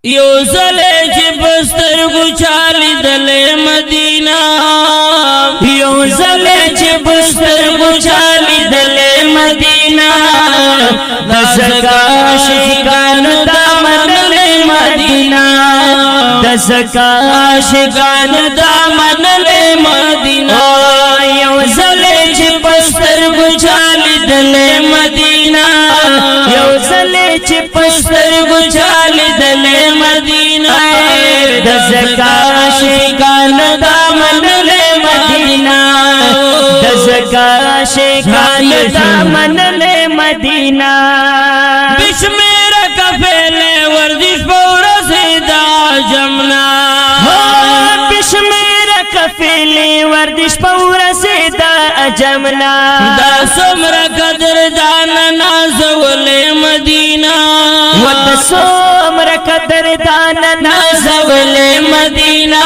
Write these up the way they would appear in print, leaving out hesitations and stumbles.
یو زلے چی بسترگو چالی دلے مدینہ یو زلے چی بسترگو چالی دلے مدینہ دزکا عاشقان دامن لے مدینہ دزکا عاشقان دامن لے مدینہ یو زلے چی بسترگو چالی دلے مدینہ یو زلے چی بسترگو چالی دلے مدینہ دزکا عاشقان دامن لے مدینہ دزکا عاشقان دامن لے مدینہ بشمیر کفیلے وردش پورا سیدہ جمنا بشمیر کفیلے وردش پورا سیدہ جمنا دا سمر قدر دانا نازول مدینہ ود سمر قدر دانا نازول مدینہ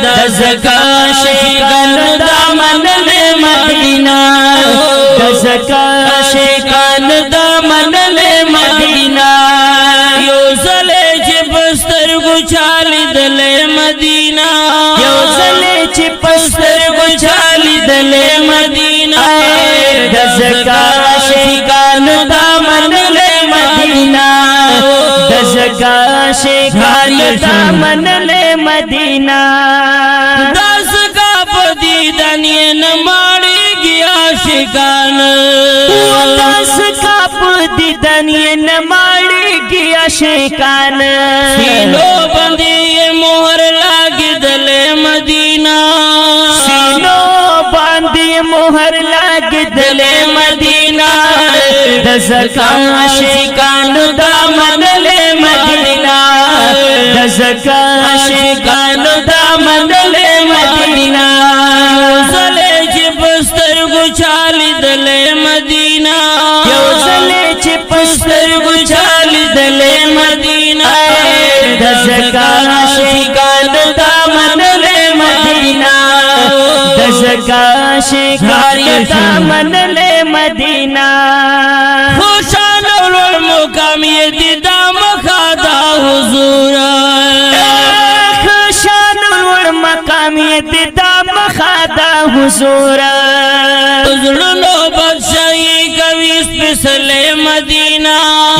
دزکا عاشقان دامن لے مدینہ دزکا عاشقان دامن لے مدینہ یو زلے چی بسترگو چالی دلے مدینہ یو زلے چی بسترگو چالی دلے مدینہ دزکا عاشقان دامن لے مدینہ دزکا عاشقان دامن لے مدینہ دزکا پدیدن یہ نماڑی گیا عاشقان دزکا پدیدن یہ نماڑی گیا عاشقان سینو بندی یہ مہر لاگی دلے مدینہ سینو بندی مہر لاگی دلے مدینہ دزکا عاشقان دامن لے مدینہ دزکا عاشقان دامن لے مدینہ زلے چی بسترگو چالی دلے مدینہ یو زلے چی بسترگو چالی دلے مدینہ دزکا عاشقان دامن لے مدینہ دزکا عاشقان دامن لے مدینہ خوشان اولو مقام یہ دیدہ مخادا حضور خوشان اولو مقام یہ دیدہ مخادا حضور تزرنو بدشاہی کویس پسلے مدینہ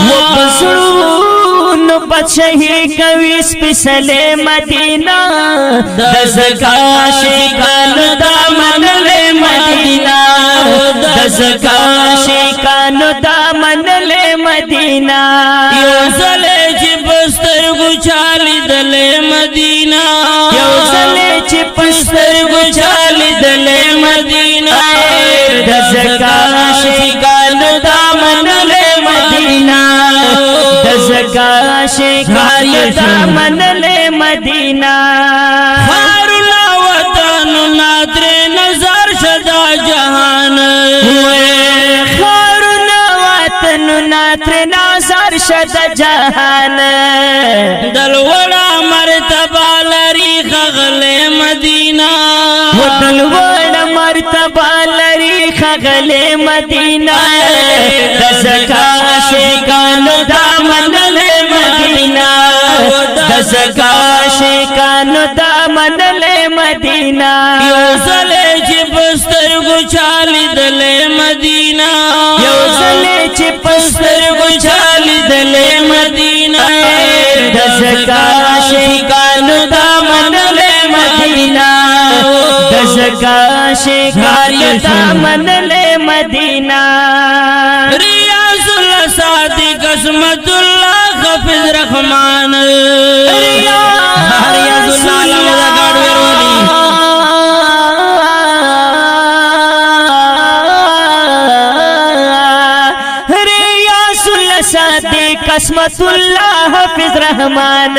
وبزرنو بدشاہی کویس پسلے مدینہ دزکا عاشقان دامن لے مدینہ دزکا عاشقان دامن لے مدینہ یو زلے چی بسترگو چالی دلے مدینہ یو زلے چی بسترگو چالی دلے مدینہ دزکا عاشقان دامن لے مدینہ دزکا عاشقان دامن لے مدینہ خارنا وطن نادر نظر شدا جہان خارنا وطن نادر نظر شدا جہان دلوڑا مرتبہ لری خغل مدینہ دلوڑا مرتبہ لری خغل مدینہ دزکا عاشقان دامن لے مدینہ دزکا عاشقان دامن لے مدینہ یو زلے چی بسترگو چالی دلے مدینہ یو زلے چی بسترگو چالی دلے مدینہ دزکا عاشقان دامن لے مدینہ دزکا عاشقان دامن لے مدینہ ریاض اللہ صادق عصمت اللہ حافظ رحمان ریاض اللہ صادق عصمت اللہ حافظ رحمان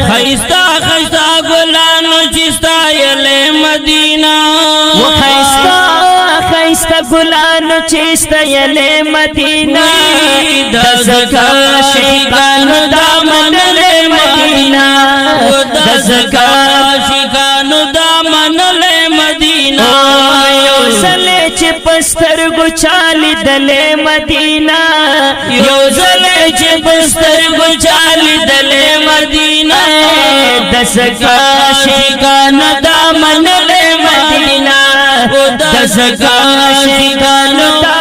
خیستہ خیستہ گلانو چستا یلے مدینہ خیستہ خیستہ گلانو چستا یلے مدینہ دزکا عاشقان دامن لے مدینہ دزکا عاشقان دامن لے مدینہ یو زلے چی پسترگو چالی دلے مدینہ یو زلے چې بستر ګچالي دلې مدینه دس کاشکان دا منلې مدینه دس کاشکان دا